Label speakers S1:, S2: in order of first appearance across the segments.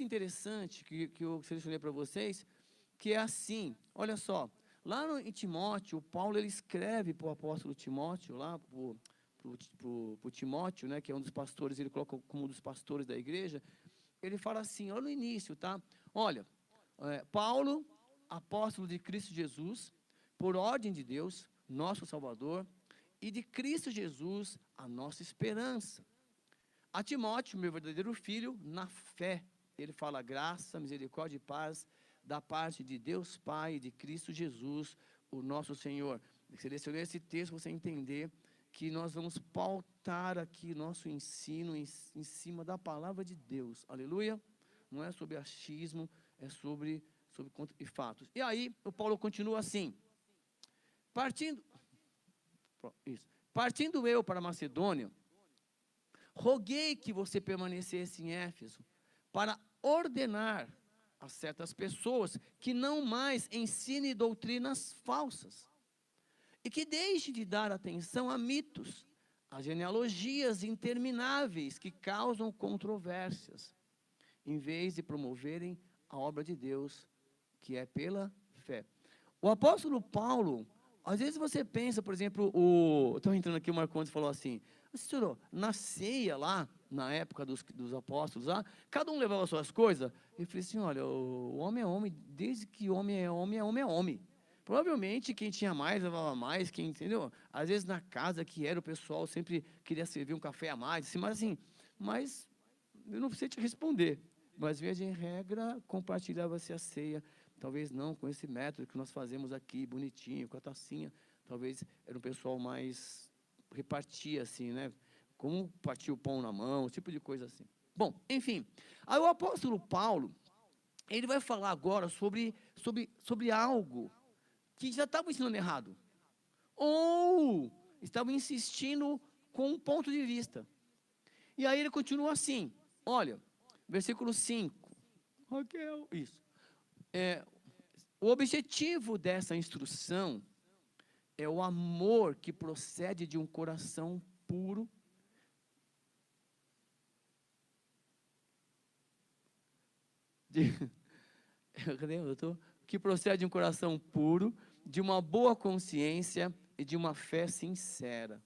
S1: interessante que eu selecionei para vocês, que é assim, olha só, lá em Timóteo, Paulo ele escreve para o apóstolo Timóteo, lá para o Timóteo, né, que é um dos pastores, ele coloca como um dos pastores da igreja, ele fala assim, olha no início, tá? Olha, Paulo, apóstolo de Cristo Jesus, por ordem de Deus, nosso Salvador, e de Cristo Jesus, a nossa esperança. A Timóteo, meu verdadeiro filho, na fé, ele fala graça, misericórdia e paz, da parte de Deus Pai e de Cristo Jesus, o nosso Senhor. Selecionei esse texto para você entender que nós vamos pautar aqui nosso ensino em cima da palavra de Deus, aleluia? Não é sobre achismo, é sobre contos e fatos. E aí, o Paulo continua assim, partindo eu para Macedônia, roguei que você permanecesse em Éfeso, para ordenar a certas pessoas que não mais ensinem doutrinas falsas, e que deixe de dar atenção a mitos, a genealogias intermináveis que causam controvérsias, em vez de promoverem a obra de Deus, que é pela fé. O apóstolo Paulo, às vezes você pensa, por exemplo, estou entrando aqui, o Marcondes falou assim, senhor, na ceia lá, na época dos apóstolos lá, cada um levava as suas coisas, e eu falei assim, olha, o homem é homem, desde que homem é homem, homem é homem. Provavelmente quem tinha mais, levava mais, quem, entendeu? Às vezes na casa que era, o pessoal sempre queria servir um café a mais, assim, mas eu não sei te responder. Mas, via de regra, compartilhava-se a ceia, talvez não com esse método que nós fazemos aqui, bonitinho, com a tacinha, talvez era um pessoal mais, repartia assim, né? Como partia o pão na mão, esse tipo de coisa assim. Bom, enfim, aí o apóstolo Paulo, ele vai falar agora sobre algo que já estavam ensinando errado, ou estavam insistindo com um ponto de vista. E aí ele continua assim, olha, versículo 5, Raquel, isso. O objetivo dessa instrução é o amor que procede de um coração puro, que procede de um coração puro, de uma boa consciência e de uma fé sincera.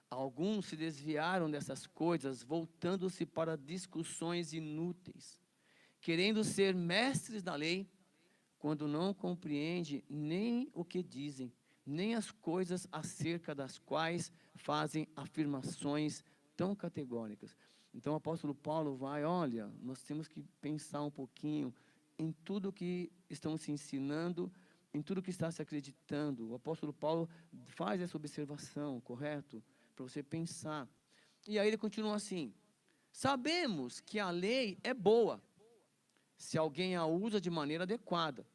S1: Alguns se desviaram dessas coisas, voltando-se para discussões inúteis, querendo ser mestres da lei, quando não compreende nem o que dizem, nem as coisas acerca das quais fazem afirmações tão categóricas. Então o apóstolo Paulo vai, olha, nós temos que pensar um pouquinho em tudo que estão se ensinando, em tudo que está se acreditando. O apóstolo Paulo faz essa observação, correto? Para você pensar. E aí ele continua assim, sabemos que a lei é boa, se alguém a usa de maneira adequada.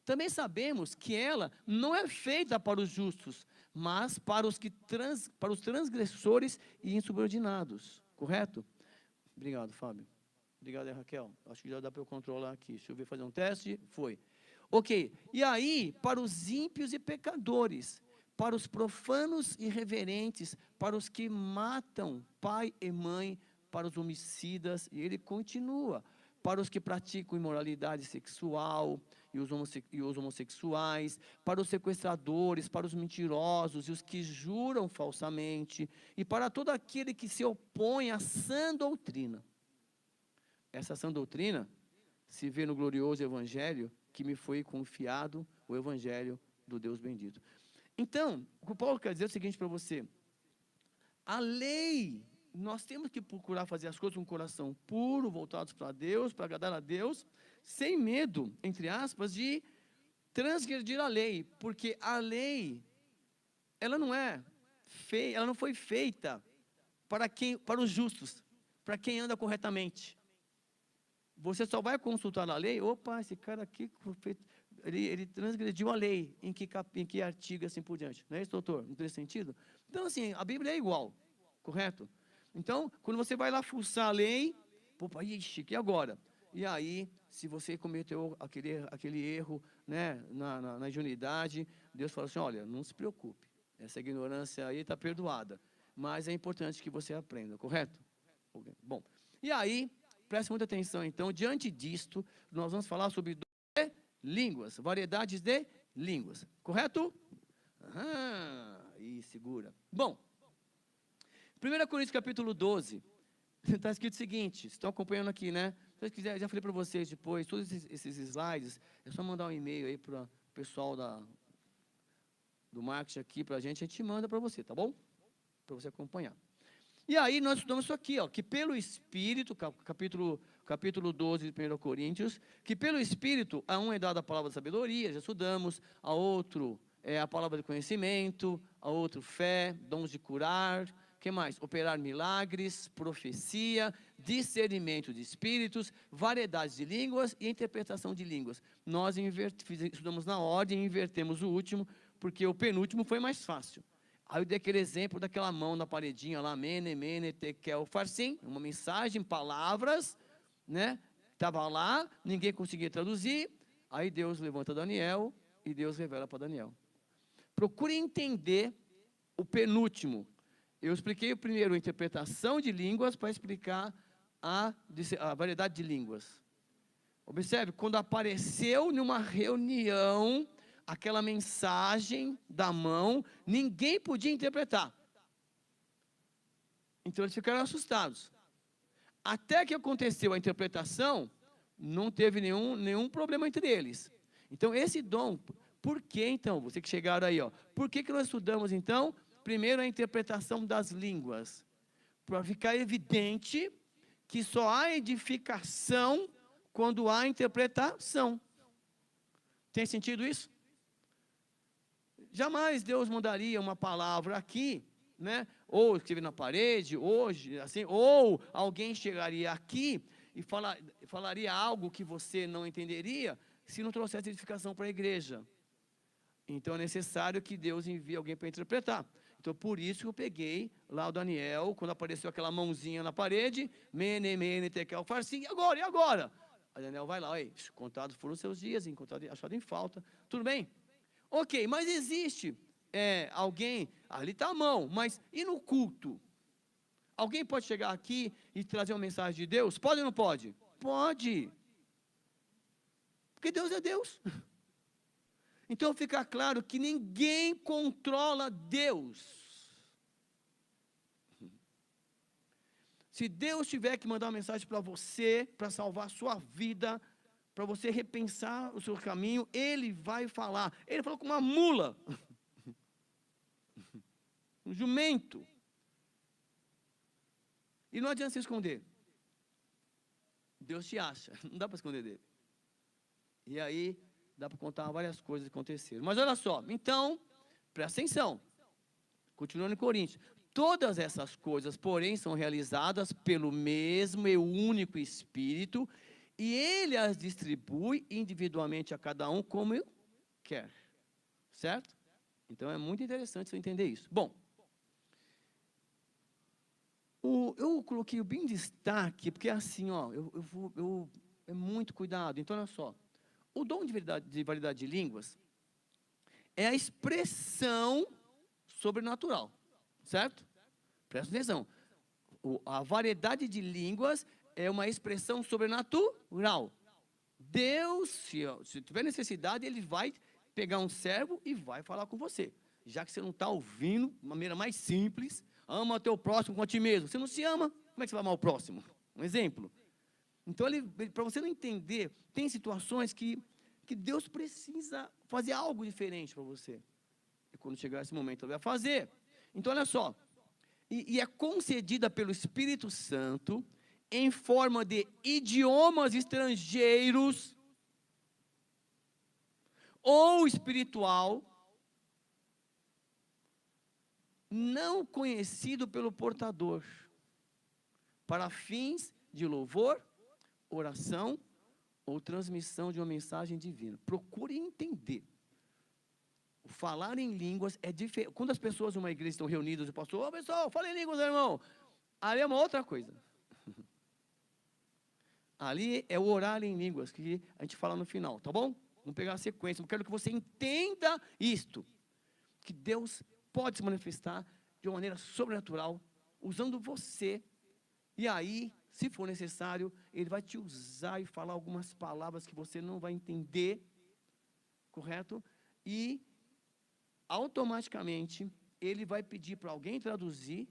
S1: Também sabemos que ela não é feita para os justos, mas para os transgressores e insubordinados. Correto? Obrigado, Fábio. Obrigado, Raquel. Acho que já dá para eu controlar aqui. Deixa eu ver, fazer um teste. Foi. Ok. E aí, para os ímpios e pecadores, para os profanos e irreverentes, para os que matam pai e mãe, para os homicidas, e ele continua, para os que praticam imoralidade sexual e os homossexuais, para os sequestradores, para os mentirosos e os que juram falsamente, e para todo aquele que se opõe à sã doutrina. Essa sã doutrina se vê no glorioso evangelho que me foi confiado, o evangelho do Deus bendito. Então, o que o Paulo quer dizer é o seguinte para você, a lei, nós temos que procurar fazer as coisas com o coração puro, voltados para Deus, para agradar a Deus, sem medo, entre aspas, de transgredir a lei, porque a lei, ela não foi feita para os justos, para quem anda corretamente. Você só vai consultar a lei, opa, esse cara aqui, ele transgrediu a lei, em que artigo, assim por diante. Não é isso, doutor? Não tem sentido? Então, assim, a Bíblia é igual, correto? Então, quando você vai lá fuçar a lei, opa, ixi, e agora? E aí, se você cometeu aquele erro, né, na ingenuidade, Deus fala assim, olha, não se preocupe, essa ignorância aí está perdoada, mas é importante que você aprenda, correto? Bom, e aí, preste muita atenção, então, diante disto, nós vamos falar sobre línguas, variedades de línguas, correto? E segura. Bom, 1 Coríntios capítulo 12, está escrito o seguinte, vocês estão acompanhando aqui, né? Se vocês quiserem, já falei para vocês depois, todos esses slides, é só mandar um e-mail aí para o pessoal do marketing aqui para a gente manda para você, tá bom? Para você acompanhar. E aí nós estudamos isso aqui, ó, que pelo Espírito, capítulo 12 de 1 Coríntios, que pelo Espírito a um é dada a palavra de sabedoria, já estudamos, a outro é a palavra de conhecimento, a outro fé, dons de curar, que mais? Operar milagres, profecia, discernimento de espíritos, variedades de línguas e interpretação de línguas. Nós estudamos na ordem e invertemos o último, porque o penúltimo foi mais fácil. Aí eu dei aquele exemplo daquela mão na paredinha lá, mene, mene, tekel, farsim, uma mensagem, palavras, né? Estava lá, ninguém conseguia traduzir, aí Deus levanta Daniel e Deus revela para Daniel. Procure entender o penúltimo. Eu expliquei o primeiro, a interpretação de línguas, para explicar a variedade de línguas. Observe, quando apareceu numa reunião aquela mensagem da mão, ninguém podia interpretar. Então eles ficaram assustados. Até que aconteceu a interpretação, não teve nenhum problema entre eles. Então esse dom, por que então, você que chegaram aí, ó, por que nós estudamos então, primeiro a interpretação das línguas? Para ficar evidente que só há edificação quando há interpretação. Tem sentido isso? Jamais Deus mandaria uma palavra aqui, né? Ou escrever na parede, hoje, assim, ou alguém chegaria aqui e falaria algo que você não entenderia, se não trouxesse edificação para a igreja. Então é necessário que Deus envie alguém para interpretar. Então por isso que eu peguei lá o Daniel, quando apareceu aquela mãozinha na parede, mene, mene, tekel, farsim, e agora? Aí Daniel vai lá, contados foram os seus dias, achado em falta, tudo bem? Ok, mas existe alguém, ali está a mão, mas e no culto? Alguém pode chegar aqui e trazer uma mensagem de Deus? Pode ou não pode? Pode. Porque Deus é Deus. Então fica claro que ninguém controla Deus. Se Deus tiver que mandar uma mensagem para você, para salvar a sua vida, para você repensar o seu caminho, Ele vai falar. Ele falou com uma mula, um jumento. E não adianta se esconder. Deus te acha, não dá para esconder dele. E aí, dá para contar várias coisas que aconteceram. Mas olha só, então, presta atenção. Continuando em Coríntios. Todas essas coisas, porém, são realizadas pelo mesmo e único Espírito, e Ele as distribui individualmente a cada um como quer. Certo? Então, é muito interessante você entender isso. Bom, eu coloquei bem em destaque, porque é assim, ó, é muito cuidado. Então, olha só. O dom de variedade de línguas é a expressão sobrenatural, certo? Presta atenção. A variedade de línguas é uma expressão sobrenatural. Deus, se tiver necessidade, Ele vai pegar um servo e vai falar com você. Já que você não está ouvindo, de uma maneira mais simples, ama o teu próximo como a ti mesmo. Você não se ama, como é que você vai amar o próximo? Um exemplo. Então, para você não entender, tem situações que Deus precisa fazer algo diferente para você. E quando chegar esse momento, Ele vai fazer. Então, olha só. E é concedida pelo Espírito Santo em forma de idiomas estrangeiros ou espiritual, não conhecido pelo portador, para fins de louvor, oração ou transmissão de uma mensagem divina. Procure entender. O falar em línguas é diferente. Quando as pessoas de uma igreja estão reunidas, o pastor, pessoal, fala em línguas, irmão. Ali é uma outra coisa. Ali é o orar em línguas, que a gente fala no final, tá bom? Vamos pegar a sequência. Eu quero que você entenda isto. Que Deus pode se manifestar de uma maneira sobrenatural, usando você. E aí, se for necessário, ele vai te usar e falar algumas palavras que você não vai entender, correto? E, automaticamente, ele vai pedir para alguém traduzir,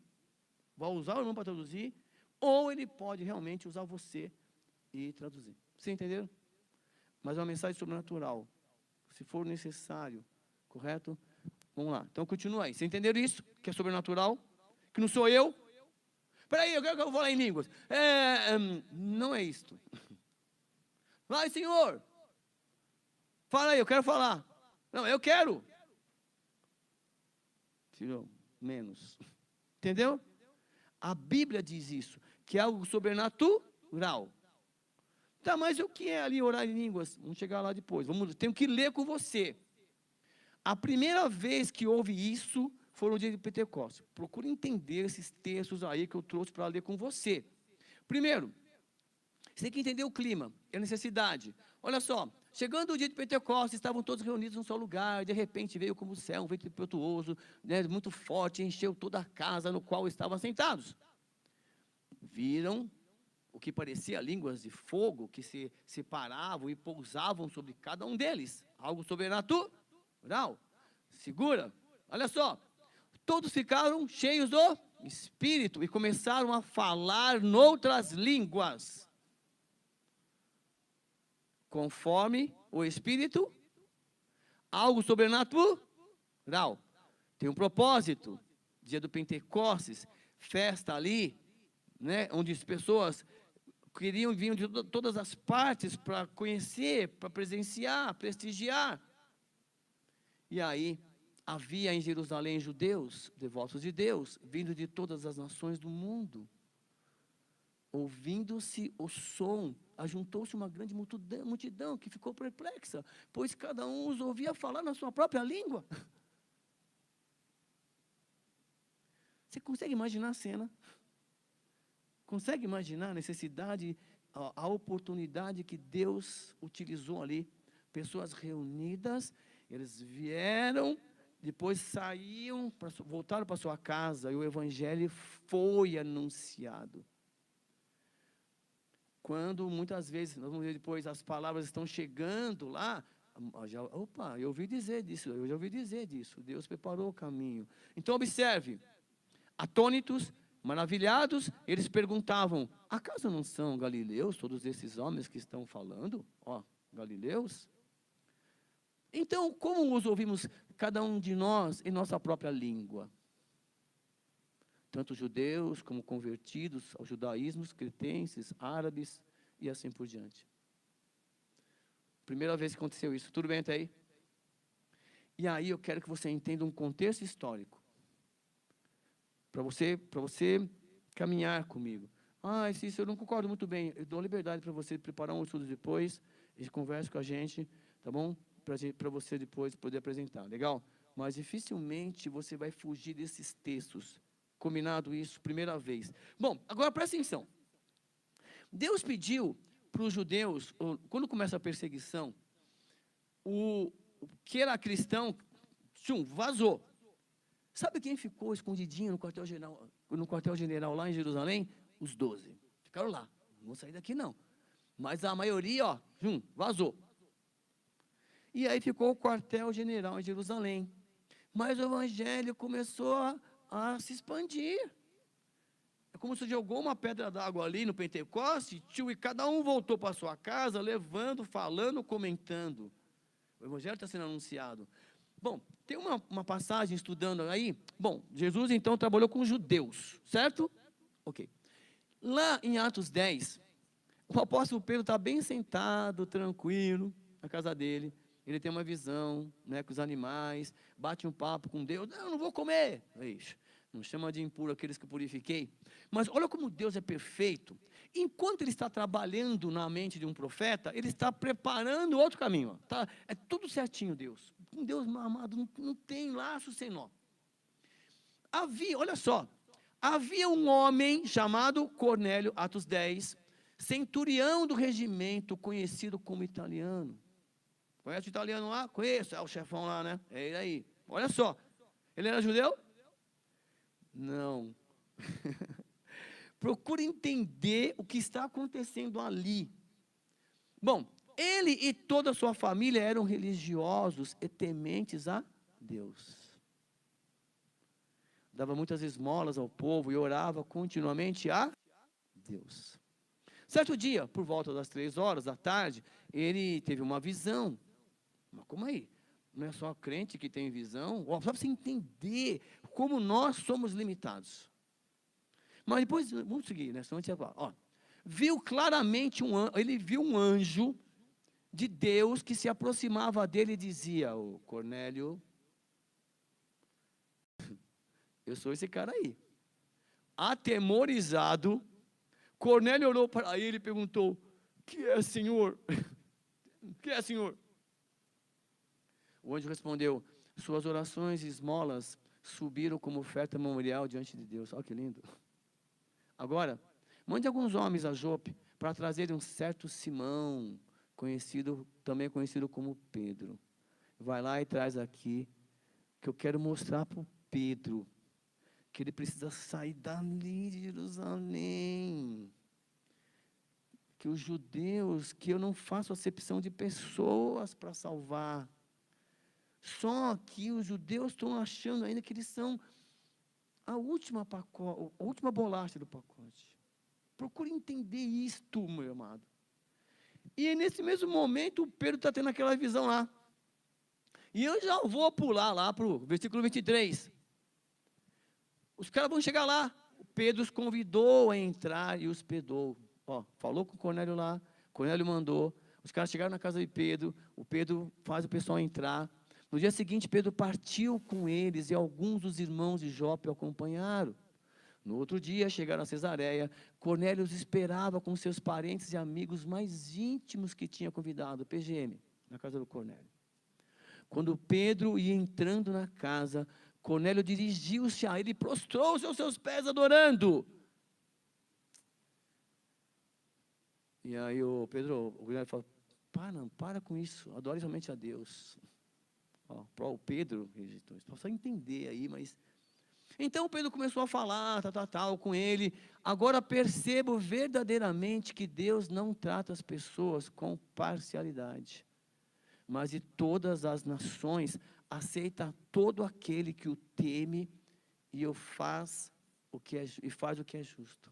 S1: vai usar o irmão para traduzir, ou ele pode realmente usar você e traduzir. Vocês entenderam? Mas é uma mensagem sobrenatural. Se for necessário, correto? Vamos lá. Então, continua aí. Vocês entenderam isso? Que é sobrenatural? Que não sou eu? Espera aí, eu quero que eu vou falar em línguas. Não é isto. Vai, Senhor. Fala aí, eu quero falar. Não, eu quero. Tirou menos. Entendeu? A Bíblia diz isso, que é algo sobrenatural. Tá, mas o que é ali orar em línguas? Vamos chegar lá depois. Tenho que ler com você. A primeira vez que houve isso foi no dia de Pentecostes. Procure entender esses textos aí que eu trouxe para ler com você. Primeiro, você tem que entender o clima, a necessidade. Olha só, chegando o dia de Pentecostes, estavam todos reunidos num só lugar, de repente veio como o céu, um vento impetuoso, né, muito forte, encheu toda a casa no qual estavam sentados. Viram o que parecia línguas de fogo, que se separavam e pousavam sobre cada um deles. Algo sobrenatural. Segura. Olha só. Todos ficaram cheios do Espírito e começaram a falar noutras línguas, conforme o Espírito. Algo sobrenatural. Tem um propósito. Dia do Pentecostes, festa ali, né, onde as pessoas vinham de todas as partes para conhecer, para presenciar, prestigiar. E aí, havia em Jerusalém judeus, devotos de Deus, vindo de todas as nações do mundo. Ouvindo-se o som, ajuntou-se uma grande multidão que ficou perplexa, pois cada um os ouvia falar na sua própria língua. Você consegue imaginar a cena? Consegue imaginar a necessidade, a oportunidade que Deus utilizou ali? Pessoas reunidas, eles vieram, depois saíam, voltaram para sua casa, e o Evangelho foi anunciado. Quando muitas vezes, nós vamos ver depois, as palavras estão chegando lá, opa, eu ouvi dizer disso, eu já ouvi dizer disso, Deus preparou o caminho. Então observe, atônitos, maravilhados, eles perguntavam, acaso não são galileus todos esses homens que estão falando? Galileus? Então, como os ouvimos, cada um de nós, em nossa própria língua? Tanto judeus como convertidos ao judaísmo, cretenses, árabes e assim por diante. Primeira vez que aconteceu isso, tudo bem até aí? E aí eu quero que você entenda um contexto histórico. Para você caminhar comigo. Isso eu não concordo muito bem. Eu dou liberdade para você preparar um estudo depois, e conversa com a gente, tá bom? Para você depois poder apresentar, legal? Mas dificilmente você vai fugir desses textos. Combinado isso, primeira vez. Bom, agora presta atenção. Deus pediu para os judeus, quando começa a perseguição, o que era cristão, vazou. Sabe quem ficou escondidinho no quartel-general lá em Jerusalém? Os 12. Ficaram lá. Não vão sair daqui, não. Mas a maioria, vazou. E aí ficou o quartel-general em Jerusalém. Mas o evangelho começou a se expandir. É como se jogou uma pedra d'água ali no Pentecoste, e cada um voltou para sua casa, levando, falando, comentando. O evangelho está sendo anunciado. Bom, tem uma passagem estudando aí. Bom, Jesus então trabalhou com judeus, certo? Ok. Lá em Atos 10, o apóstolo Pedro está bem sentado, tranquilo, na casa dele. Ele tem uma visão, né, com os animais, bate um papo com Deus. Não vou comer. Não chama de impuro aqueles que purifiquei. Mas olha como Deus é perfeito. Enquanto Ele está trabalhando na mente de um profeta, Ele está preparando outro caminho. Tá? É tudo certinho, Deus. Com Deus, amado, não tem laço sem nó. Olha só, havia um homem chamado Cornélio, Atos 10, centurião do regimento, conhecido como italiano. Conhece o italiano lá? Conheço, é o chefão lá, né? É ele aí. Olha só, ele era judeu? Não. Procure entender o que está acontecendo ali. Bom, ele e toda a sua família eram religiosos e tementes a Deus. Dava muitas esmolas ao povo e orava continuamente a Deus. Certo dia, por volta das 3 horas da tarde, ele teve uma visão. Mas como aí? Não é só crente que tem visão? Só para você entender como nós somos limitados. Mas depois, vamos seguir, né? Senão a gente vai falar. Viu claramente ele viu um anjo de Deus que se aproximava dele e dizia: "Ô Cornélio, eu sou esse cara aí." Atemorizado, Cornélio olhou para ele e perguntou: "Que é, Senhor? Que é, Senhor?" O anjo respondeu: "Suas orações e esmolas subiram como oferta memorial diante de Deus." Olha que lindo. "Agora, mande alguns homens a Jope para trazerem um certo Simão, também conhecido como Pedro. Vai lá e traz aqui, que eu quero mostrar para o Pedro que ele precisa sair dali de Jerusalém. Que os judeus, que eu não faço acepção de pessoas para salvar. Só que os judeus estão achando ainda que eles são a última bolacha do pacote. Procure entender isto, meu amado. E nesse mesmo momento, o Pedro está tendo aquela visão lá. E eu já vou pular lá para o versículo 23. Os caras vão chegar lá. O Pedro os convidou a entrar e os hospedou. Falou com o Cornélio lá. Cornélio mandou. Os caras chegaram na casa de Pedro. O Pedro faz o pessoal entrar. No dia seguinte, Pedro partiu com eles e alguns dos irmãos de Jope o acompanharam. No outro dia, chegaram a Cesareia. Cornélio os esperava com seus parentes e amigos mais íntimos que tinha convidado, PGM, na casa do Cornélio. Quando Pedro ia entrando na casa, Cornélio dirigiu-se a ele e prostrou-se aos seus pés, adorando. E aí o Cornélio falou: para com isso, adore somente a Deus. O Pedro rejeitou isso, para entender aí, mas... Então Pedro começou a falar, com ele. Agora percebo verdadeiramente que Deus não trata as pessoas com parcialidade, mas de todas as nações aceita todo aquele que o teme e faz o que é justo.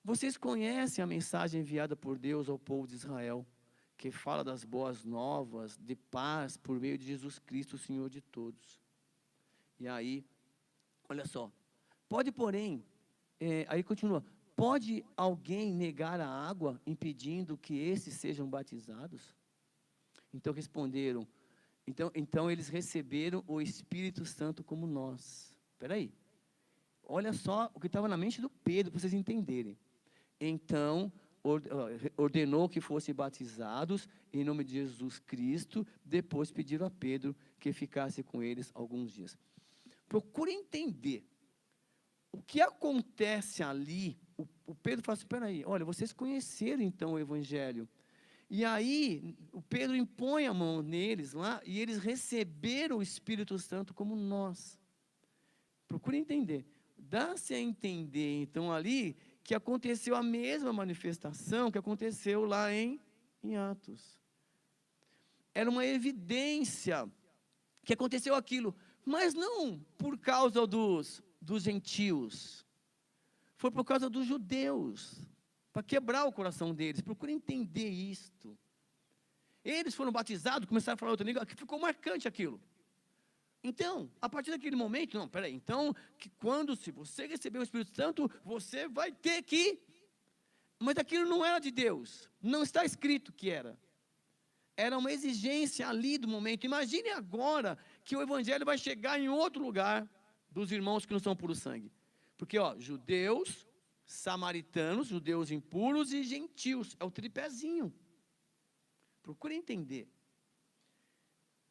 S1: Vocês conhecem a mensagem enviada por Deus ao povo de Israel, que fala das boas novas de paz por meio de Jesus Cristo, o Senhor de todos. E aí, olha só, aí continua: pode alguém negar a água, impedindo que esses sejam batizados? Então responderam, então eles receberam o Espírito Santo como nós. Espera aí, olha só o que estava na mente do Pedro, para vocês entenderem. Então, ordenou que fossem batizados em nome de Jesus Cristo, depois pediram a Pedro que ficasse com eles alguns dias. Procure entender o que acontece ali. O Pedro fala assim: espera aí, olha, vocês conheceram então o Evangelho. E aí, o Pedro impõe a mão neles lá, e eles receberam o Espírito Santo como nós. Procure entender. Dá-se a entender, então, ali, que aconteceu a mesma manifestação que aconteceu lá em Atos. Era uma evidência que aconteceu aquilo, mas não por causa dos gentios. Foi por causa dos judeus, para quebrar o coração deles. Procure entender isto. Eles foram batizados, começaram a falar outra língua, que ficou marcante aquilo. Então, a partir daquele momento, se você receber o Espírito Santo, você vai ter que... Mas aquilo não era de Deus, não está escrito que era. Era uma exigência ali do momento. Imagine agora que o Evangelho vai chegar em outro lugar dos irmãos que não são puro sangue. Porque, judeus, samaritanos, judeus impuros e gentios, é o tripézinho. Procure entender.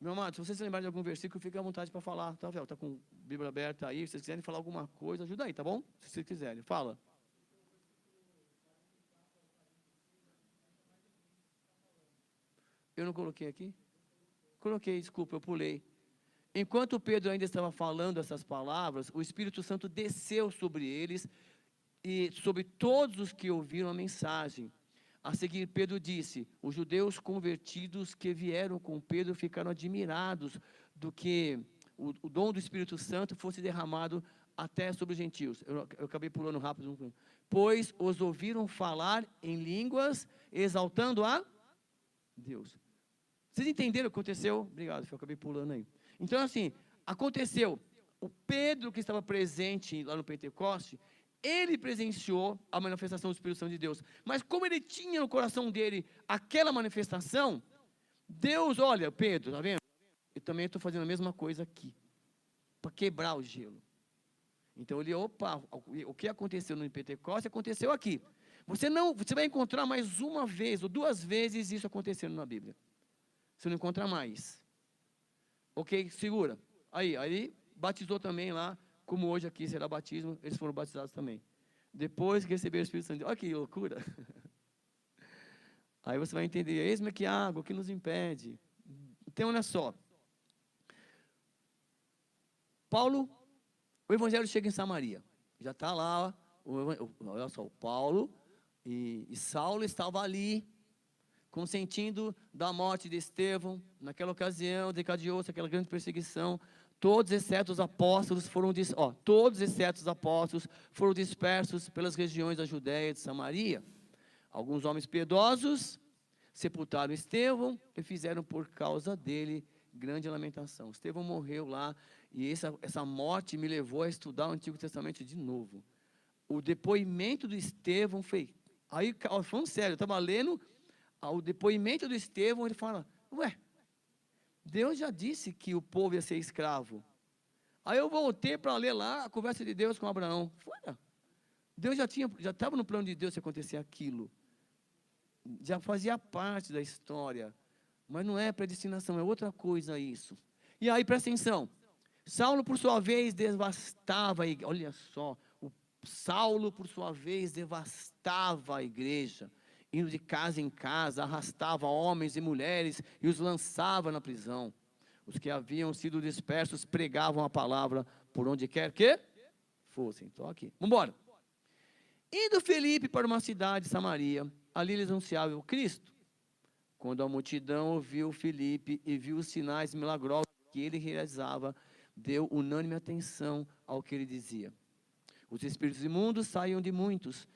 S1: Meu amado, se vocês se lembrarem de algum versículo, fique à vontade para falar, tá, Vel? Está com a Bíblia aberta aí, se vocês quiserem falar alguma coisa, ajuda aí, tá bom? Se vocês quiserem, fala. Eu não coloquei aqui? Coloquei, desculpa, eu pulei. Enquanto Pedro ainda estava falando essas palavras, o Espírito Santo desceu sobre eles, e sobre todos os que ouviram a mensagem. A seguir, Pedro disse: os judeus convertidos que vieram com Pedro ficaram admirados do que o dom do Espírito Santo fosse derramado até sobre os gentios. Eu acabei pulando rápido. Pois os ouviram falar em línguas, exaltando a Deus. Vocês entenderam o que aconteceu? Obrigado, eu acabei pulando aí. Então, assim, aconteceu. O Pedro, que estava presente lá no Pentecoste, ele presenciou a manifestação do Espírito Santo de Deus. Mas como ele tinha no coração dele aquela manifestação, Deus, olha, Pedro, está vendo? Eu também estou fazendo a mesma coisa aqui, para quebrar o gelo. Então ele, opa, o que aconteceu no Pentecostes aconteceu aqui. Você vai encontrar mais uma vez ou duas vezes isso acontecendo na Bíblia. Você não encontra mais. Ok, segura. Aí batizou também lá, como hoje aqui será batismo, eles foram batizados também. Depois que receberam o Espírito Santo, olha que loucura. Aí você vai entender, eis-me que água, o que nos impede. Então olha só. Paulo, o evangelho chega em Samaria. Já está lá, olha só, o Paulo e Saulo estavam ali, consentindo da morte de Estevão. Naquela ocasião, decadeou-se aquela grande perseguição. Todos, exceto os apóstolos, foram dispersos pelas regiões da Judéia e de Samaria. Alguns homens piedosos sepultaram Estevão e fizeram por causa dele grande lamentação. Estevão morreu lá, e essa morte me levou a estudar o Antigo Testamento de novo. O depoimento do Estevão foi... Aí, falando sério, eu estava lendo o depoimento do Estevão, ele fala, ué, Deus já disse que o povo ia ser escravo. Aí eu voltei para ler lá a conversa de Deus com Abraão. Deus já estava no plano de Deus se acontecer aquilo. Já fazia parte da história. Mas não é predestinação, é outra coisa isso. E aí, presta atenção. Saulo, por sua vez, devastava a igreja. Olha só, Saulo, por sua vez, devastava a igreja. Indo de casa em casa, arrastava homens e mulheres e os lançava na prisão. Os que haviam sido dispersos pregavam a palavra por onde quer que fossem. Estou aqui. Vamos embora. Indo Felipe para uma cidade, Samaria, ali eles anunciavam o Cristo. Quando a multidão ouviu Felipe e viu os sinais milagrosos que ele realizava, deu unânime atenção ao que ele dizia. Os espíritos imundos saíam de muitos,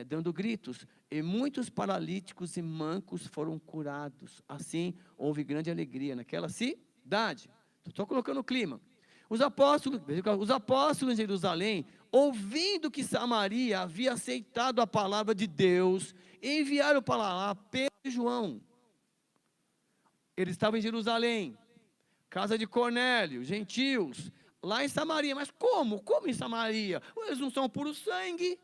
S1: dando gritos, e muitos paralíticos e mancos foram curados. Assim, houve grande alegria naquela cidade. Estou colocando o clima. Os apóstolos em Jerusalém, ouvindo que Samaria havia aceitado a palavra de Deus, enviaram para lá Pedro e João. Eles estavam em Jerusalém, casa de Cornélio, gentios, lá em Samaria. Mas como? Como em Samaria? Eles não são puro sangue.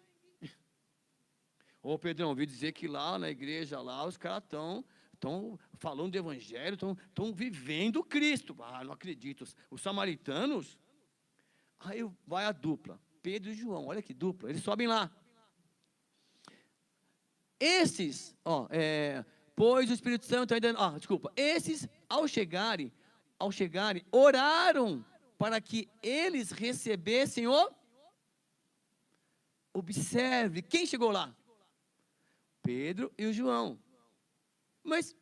S1: Ô Pedrão, ouvi dizer que lá na igreja, lá os caras estão falando do evangelho, estão vivendo Cristo. Ah, não acredito. Os samaritanos, aí vai a dupla, Pedro e João, olha que dupla, eles sobem lá. Esses, pois o Espírito Santo ainda, esses ao chegarem, oraram para que eles recebessem observe, quem chegou lá? Pedro e o João. Mas,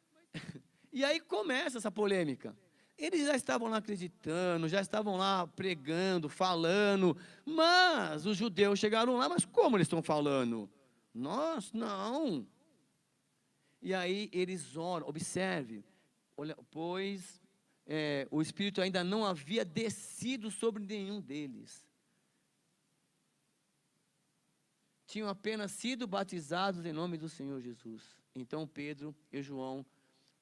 S1: e aí começa essa polêmica. Eles já estavam lá acreditando, já estavam lá pregando, falando, mas os judeus chegaram lá, mas como eles estão falando? Nós, não. E aí eles oram, observe, pois o Espírito ainda não havia descido sobre nenhum deles. Tinham apenas sido batizados em nome do Senhor Jesus. Então Pedro e João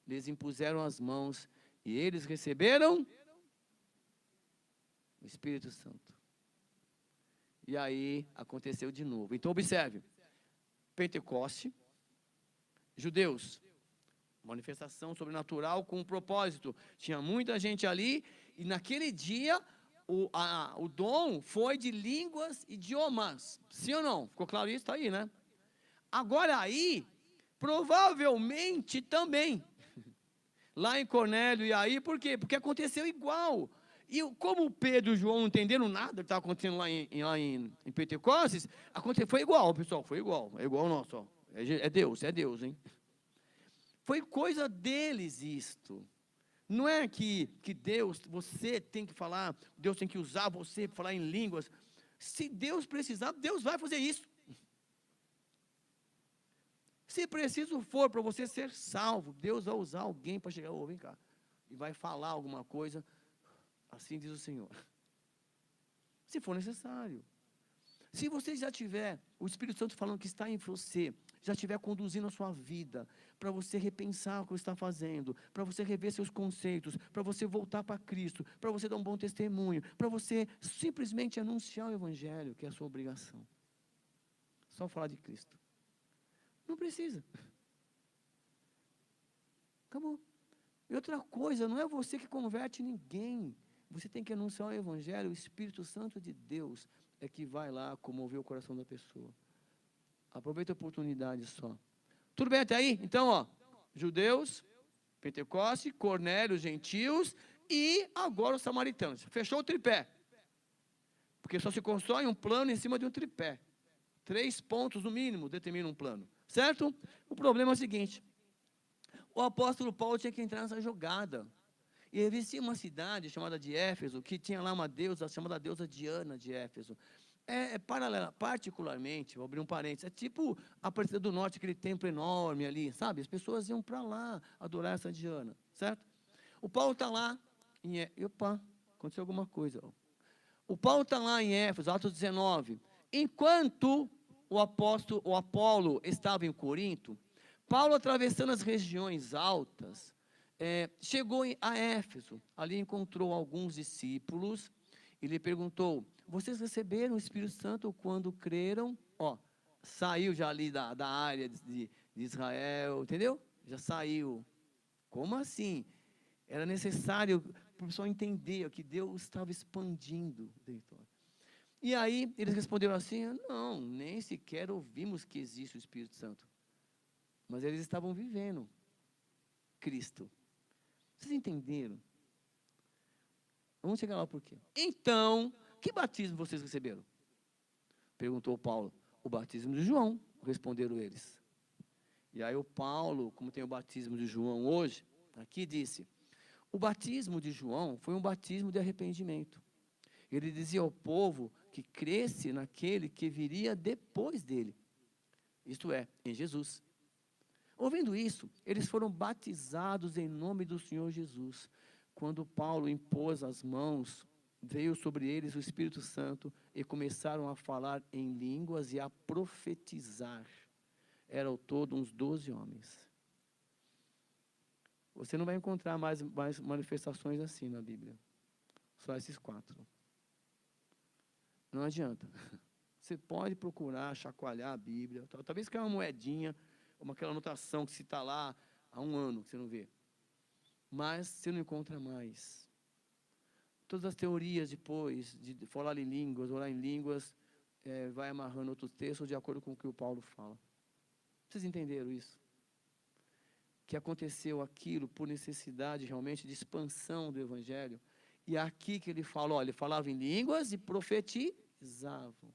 S1: lhes impuseram as mãos e eles receberam o Espírito Santo. E aí aconteceu de novo. Então observe, Pentecoste, judeus, manifestação sobrenatural com um propósito. Tinha muita gente ali e naquele dia o dom foi de línguas e idiomas. Sim ou não? Ficou claro isso? Está aí, né? Agora aí, provavelmente também, lá em Cornélio e aí, por quê? Porque aconteceu igual. E como Pedro e João não entenderam nada do que estava acontecendo lá em Pentecostes, foi igual, pessoal, foi igual. É igual o nosso, ó. É Deus, hein? Foi coisa deles isto. Não é que Deus, você tem que falar, Deus tem que usar você para falar em línguas. Se Deus precisar, Deus vai fazer isso. Se preciso for para você ser salvo, Deus vai usar alguém para chegar, vem cá, e vai falar alguma coisa, assim diz o Senhor. Se for necessário. Se você já tiver o Espírito Santo falando que está em você, já estiver conduzindo a sua vida, para você repensar o que você está fazendo, para você rever seus conceitos, para você voltar para Cristo, para você dar um bom testemunho, para você simplesmente anunciar o Evangelho, que é a sua obrigação. Só falar de Cristo. Não precisa. Acabou. E outra coisa, não é você que converte ninguém. Você tem que anunciar o Evangelho, o Espírito Santo de Deus é que vai lá comover o coração da pessoa. Aproveita a oportunidade só. Tudo bem até aí? Então, ó, judeus, Pentecoste, Cornélio, gentios e agora os samaritanos. Fechou o tripé. Porque só se constrói um plano em cima de um tripé. 3 pontos no mínimo determinam um plano. Certo? O problema é o seguinte. O apóstolo Paulo tinha que entrar nessa jogada. E existia uma cidade chamada de Éfeso, que tinha lá uma deusa chamada deusa Diana de Éfeso. Paralela, particularmente, vou abrir um parênteses, é tipo a Aparecida do Norte, aquele templo enorme ali, sabe? As pessoas iam para lá adorar essa Diana, certo? O Paulo está lá, opa, aconteceu alguma coisa. Ó. O Paulo está lá em Éfeso, Atos 19. Enquanto o Apolo estava em Corinto, Paulo, atravessando as regiões altas, chegou a Éfeso. Ali encontrou alguns discípulos e lhe perguntou: vocês receberam o Espírito Santo quando creram? Ó, saiu já ali da área de Israel, entendeu? Já saiu. Como assim? Era necessário para o pessoal entender que Deus estava expandindo o território. E aí eles responderam assim: não, nem sequer ouvimos que existe o Espírito Santo. Mas eles estavam vivendo Cristo. Vocês entenderam? Vamos chegar lá por quê? Então, que batismo vocês receberam? Perguntou Paulo. O batismo de João, responderam eles. E aí o Paulo, como tem o batismo de João hoje, aqui disse: o batismo de João foi um batismo de arrependimento. Ele dizia ao povo que cresce naquele que viria depois dele. Isto é, em Jesus. Ouvindo isso, eles foram batizados em nome do Senhor Jesus. Quando Paulo impôs as mãos, veio sobre eles o Espírito Santo e começaram a falar em línguas e a profetizar. Eram ao todo uns 12 homens. Você não vai encontrar mais manifestações assim na Bíblia. Só esses 4. Não adianta. Você pode procurar, chacoalhar a Bíblia. Talvez caia uma moedinha, aquela anotação que se está lá há um ano, que você não vê. Mas você não encontra mais. Todas as teorias depois, de falar em línguas, orar em línguas, vai amarrando outros textos de acordo com o que o Paulo fala. Vocês entenderam isso? Que aconteceu aquilo por necessidade realmente de expansão do Evangelho. E aqui que ele fala, ele falava em línguas e profetizavam.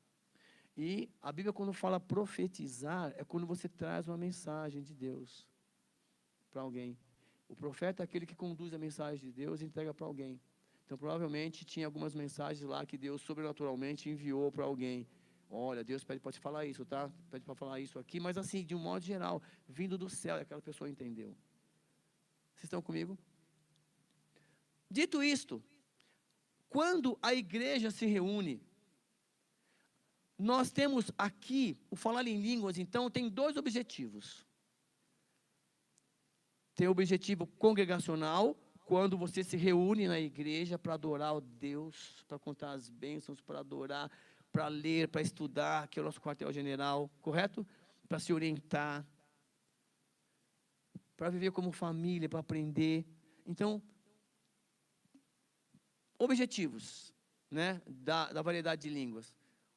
S1: E a Bíblia, quando fala profetizar, é quando você traz uma mensagem de Deus para alguém. O profeta é aquele que conduz a mensagem de Deus e entrega para alguém. Então, provavelmente, tinha algumas mensagens lá que Deus sobrenaturalmente enviou para alguém. Olha, Deus pede para te falar isso, tá? Pede para falar isso aqui, mas assim, de um modo geral, vindo do céu, e aquela pessoa entendeu. Vocês estão comigo? Dito isto, quando a igreja se reúne, nós temos aqui, o falar em línguas, então, tem 2 objetivos. Tem o objetivo congregacional, quando você se reúne na igreja para adorar o Deus, para contar as bênçãos, para adorar, para ler, para estudar, que é o nosso quartel-general, correto? Para se orientar, para viver como família, para aprender. Então, objetivos, né, da variedade de línguas.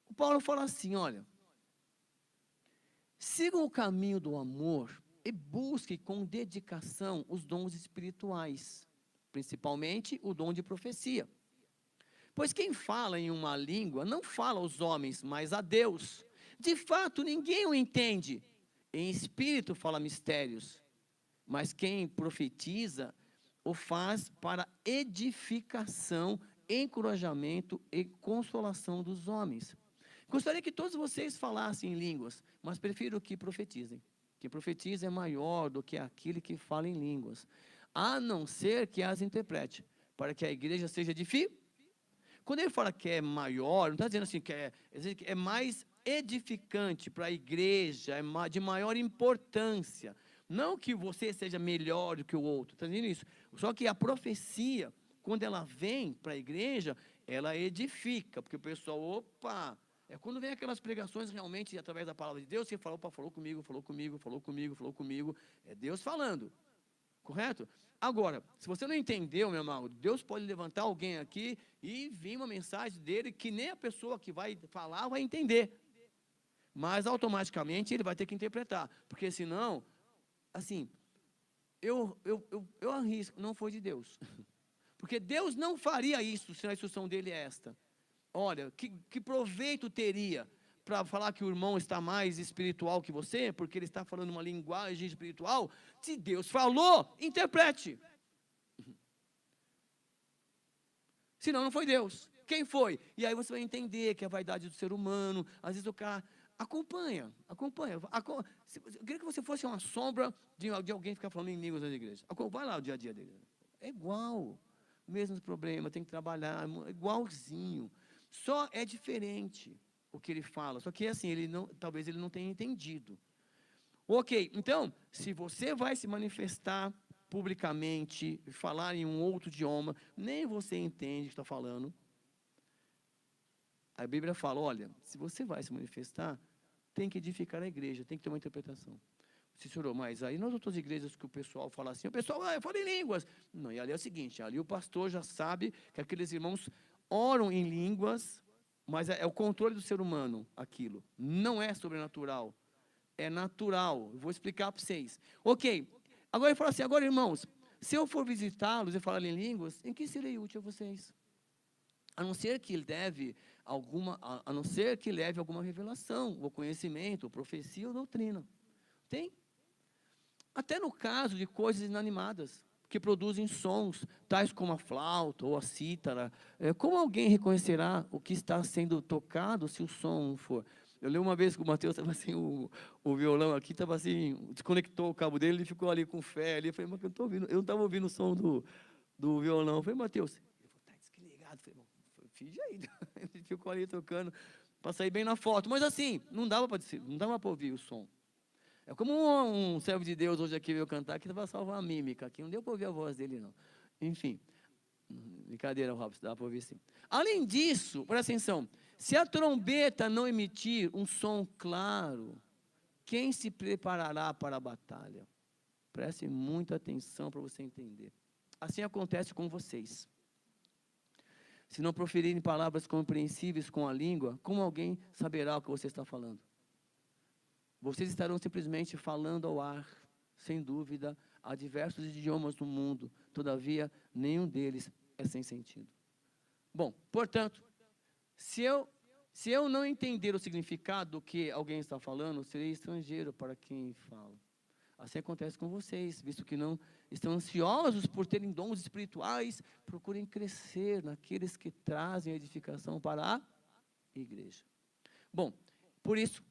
S1: O Paulo fala assim, olha, sigam o caminho do amor e busquem com dedicação os dons espirituais, principalmente o dom de profecia. Pois quem fala em uma língua não fala aos homens, mas a Deus. De fato, ninguém o entende. Em espírito fala mistérios. Mas quem profetiza o faz para edificação, encorajamento e consolação dos homens. Gostaria que todos vocês falassem em línguas, mas prefiro que profetizem. Quem profetiza é maior do que aquele que fala em línguas, a não ser que as interprete, para que a igreja seja edificada. Quando ele fala que é maior, não está dizendo assim que é mais edificante para a igreja, é de maior importância. Não que você seja melhor do que o outro, está dizendo isso. Só que a profecia, quando ela vem para a igreja, ela edifica, porque o pessoal, opa, é quando vem aquelas pregações realmente através da palavra de Deus, você fala, opa, falou comigo, falou comigo, falou comigo, falou comigo, é Deus falando, correto? Agora, se você não entendeu, meu irmão, Deus pode levantar alguém aqui e vir uma mensagem dele que nem a pessoa que vai falar vai entender, mas automaticamente ele vai ter que interpretar, porque senão, assim, eu arrisco, não foi de Deus, porque Deus não faria isso se a instrução dele é esta. Olha, que proveito teria para falar que o irmão está mais espiritual que você, porque ele está falando uma linguagem espiritual? Se Deus falou, interprete. Senão não foi Deus. Quem foi? E aí você vai entender que é a vaidade do ser humano. Às vezes o cara acompanha. Eu queria que você fosse uma sombra de alguém ficar falando em línguas nas igrejas. Vai lá o dia a dia dele. É igual. Mesmos problemas, tem que trabalhar, igualzinho. Só é diferente o que ele fala. Só que assim, talvez ele não tenha entendido. Ok, então, se você vai se manifestar publicamente, falar em um outro idioma, nem você entende o que está falando. A Bíblia fala, olha, se você vai se manifestar, tem que edificar a igreja, tem que ter uma interpretação. Cícero, mas aí nas outras igrejas que o pessoal fala assim, o pessoal, eu falo em línguas. Não, e ali é o seguinte, ali o pastor já sabe que aqueles irmãos oram em línguas, mas é o controle do ser humano, aquilo. Não é sobrenatural, é natural. Eu vou explicar para vocês. Ok, agora ele fala assim, agora irmãos, se eu for visitá-los e falar em línguas, em que serei útil a vocês? A não ser que ele leve alguma revelação, ou conhecimento, ou profecia ou doutrina. Tem? Até no caso de coisas inanimadas, que produzem sons, tais como a flauta ou a cítara, como alguém reconhecerá o que está sendo tocado se o som não for? Eu lembro uma vez que o Mateus estava assim, o violão aqui estava assim, desconectou o cabo dele, ele ficou ali com fé, ali, eu falei, mas eu não estava ouvindo o som do violão. Eu falei, Mateus, ele falou, está desligado. Eu falei, finge aí, ele ficou ali tocando, para sair bem na foto, mas assim, não dava para ouvir o som. É como um servo de Deus hoje aqui veio cantar, que vai salvar a mímica, aqui não deu para ouvir a voz dele, não. Enfim, brincadeira, Robson, dá para ouvir sim. Além disso, presta atenção, se a trombeta não emitir um som claro, quem se preparará para a batalha? Preste muita atenção para você entender. Assim acontece com vocês. Se não proferirem palavras compreensíveis com a língua, como alguém saberá o que você está falando? Vocês estarão simplesmente falando ao ar, sem dúvida, há diversos idiomas no mundo, todavia, nenhum deles é sem sentido. Bom, portanto, se eu não entender o significado do que alguém está falando, serei estrangeiro para quem fala. Assim acontece com vocês, visto que não estão ansiosos por terem dons espirituais, procurem crescer naqueles que trazem a edificação para a igreja. Bom, por isso,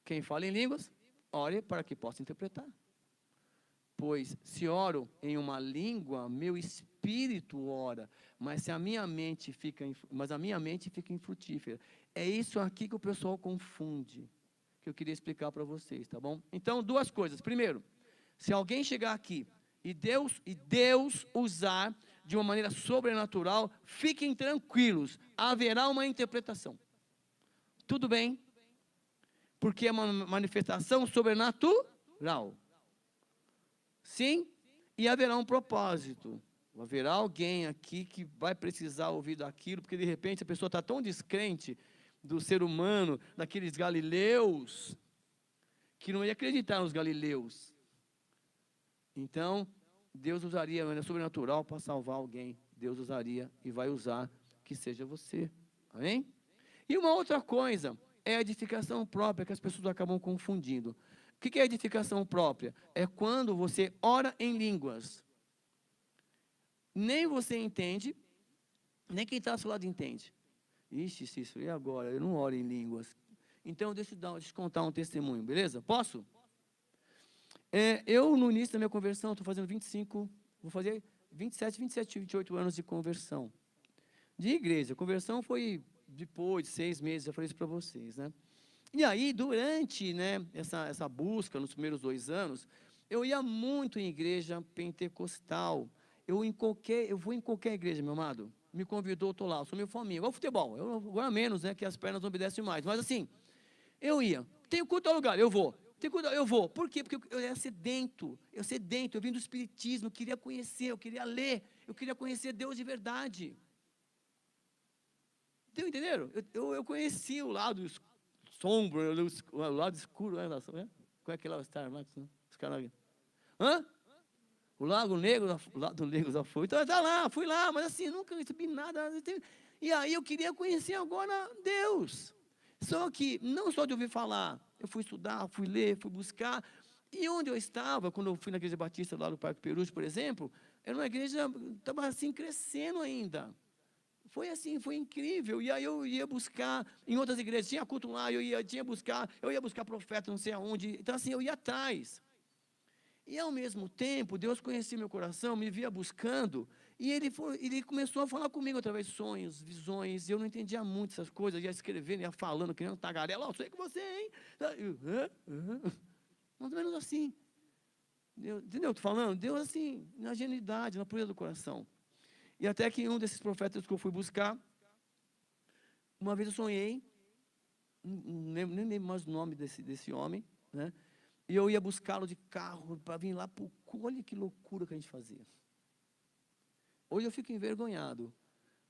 S1: quem fala em línguas, ore para que possa interpretar. Pois se oro em uma língua, meu espírito ora, mas a minha mente fica infrutífera. É isso aqui que o pessoal confunde, que eu queria explicar para vocês, tá bom? Então, duas coisas. Primeiro, se alguém chegar aqui e Deus usar de uma maneira sobrenatural, fiquem tranquilos, haverá uma interpretação. Tudo bem? Porque é uma manifestação sobrenatural. Sim, e haverá um propósito. Haverá alguém aqui que vai precisar ouvir daquilo, porque de repente a pessoa está tão descrente do ser humano, daqueles galileus, que não ia acreditar nos galileus. Então, Deus usaria a maneira sobrenatural para salvar alguém. Deus usaria e vai usar que seja você. Amém? E uma outra coisa é a edificação própria, que as pessoas acabam confundindo. O que é edificação própria? É quando você ora em línguas. Nem você entende, nem quem está ao seu lado entende. Ixi, Cícero, e agora? Eu não oro em línguas. Então, deixa eu te contar um testemunho, beleza? Posso? Eu, no início da minha conversão, estou fazendo 25, vou fazer 27, 28 anos de conversão. De igreja. A conversão foi depois de 6 meses, já falei isso para vocês, né? E aí, durante, né, essa busca, nos primeiros 2 anos, eu ia muito em igreja pentecostal. Eu vou em qualquer igreja, meu amado. Me convidou, estou lá, eu sou meio fominha, igual futebol. Agora menos, né, que as pernas não obedecem mais. Mas assim, eu ia. Tem culto ao lugar, eu vou. Tem culto, eu vou. Por quê? Porque eu era sedento. Eu vim do espiritismo, eu queria conhecer, eu queria ler, eu queria conhecer Deus de verdade. Entenderam? Eu conheci o lado sombra, o lado escuro, né? Qual é aquele lá, Star Max, né? Os caras. Hã? O Lago Negro, o Lado Negro já foi. Então, tá lá, fui lá, mas assim, nunca recebi nada. E aí eu queria conhecer agora Deus. Só que, não só de ouvir falar, eu fui estudar, fui ler, fui buscar. E onde eu estava, quando eu fui na Igreja Batista lá do Parque Perus, por exemplo, era uma igreja, estava assim, crescendo ainda. Foi assim, foi incrível. E aí eu ia buscar, em outras igrejas, tinha culto lá, eu ia buscar profeta, não sei aonde. Então, assim, eu ia atrás. E, ao mesmo tempo, Deus conhecia meu coração, me via buscando, e ele começou a falar comigo através de sonhos, visões, e eu não entendia muito essas coisas, ia escrevendo, ia falando, criando tagarela, eu sei que você, hein? Mais ou menos assim. Entendeu? Estou falando? Deus, assim, na genuidade, na pureza do coração. E até que um desses profetas que eu fui buscar, uma vez eu sonhei, nem lembro mais o nome desse homem, né? E eu ia buscá-lo de carro para vir lá para o... Olha que loucura que a gente fazia. Hoje eu fico envergonhado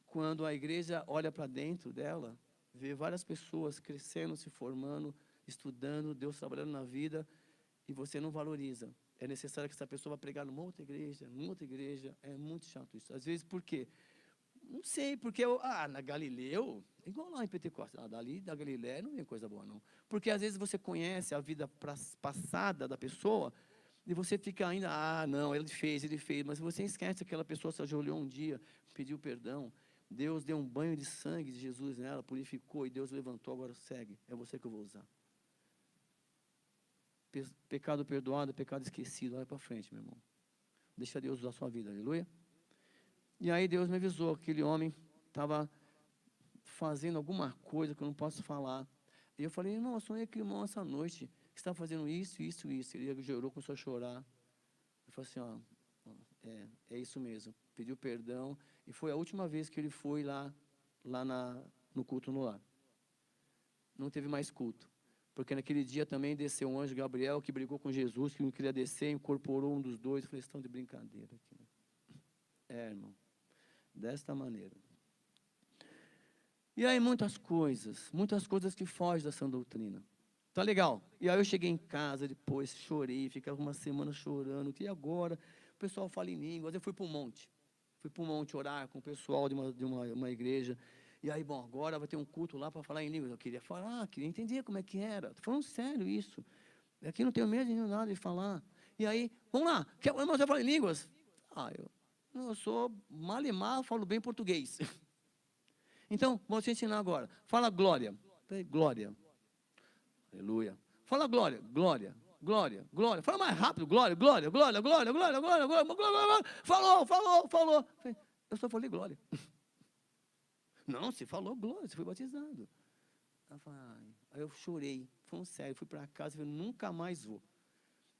S1: quando a igreja olha para dentro dela, vê várias pessoas crescendo, se formando, estudando, Deus trabalhando na vida, e você não valoriza. É necessário que essa pessoa vá pregar numa outra igreja, é muito chato isso. Às vezes, por quê? Não sei, porque na Galileu, igual lá em Pentecostes, dali da Galileia não vem coisa boa, não. Porque às vezes você conhece a vida passada da pessoa e você fica ainda, não, ele fez, mas você esquece que aquela pessoa se ajoelhou um dia, pediu perdão, Deus deu um banho de sangue de Jesus nela, purificou e Deus levantou, agora segue, é você que eu vou usar. Pecado perdoado, pecado esquecido, olha para frente, meu irmão. Deixa Deus usar a sua vida, aleluia. E aí Deus me avisou, aquele homem estava fazendo alguma coisa que eu não posso falar. E eu falei, irmão, eu sonhei que o irmão essa noite está fazendo isso, isso, isso. Ele chorou, começou a chorar. Eu falei assim, é isso mesmo. Pediu perdão. E foi a última vez que ele foi lá no culto no lar. Não teve mais culto. Porque naquele dia também desceu um anjo Gabriel que brigou com Jesus, que não queria descer, incorporou um dos dois. Eu falei, estão de brincadeira aqui. Irmão. Desta maneira. E aí muitas coisas que fogem da sã doutrina. Tá legal. E aí eu cheguei em casa depois, chorei, ficava uma semana chorando. E agora? O pessoal fala em línguas. Eu fui para um monte. Fui para um monte orar com o pessoal de uma igreja. E aí, bom, agora vai ter um culto lá para falar em línguas. Eu queria falar, queria entender como é que era. Estou falando sério isso. Aqui não tenho medo de nada de falar. E aí, vamos lá. Mas eu falo em línguas? Eu sou mal e mal, falo bem português. Então, vou te ensinar agora. Fala glória. Glória. Aleluia. Fala glória. Glória. Glória. Glória. Fala mais rápido. Glória. Glória. Glória. Glória. Glória. Glória. Glória. Glória. Falou. Eu só falei glória. Não, você falou glória. Você foi batizado. Aí eu chorei. Falando sério. Fui para casa e falei, nunca mais vou.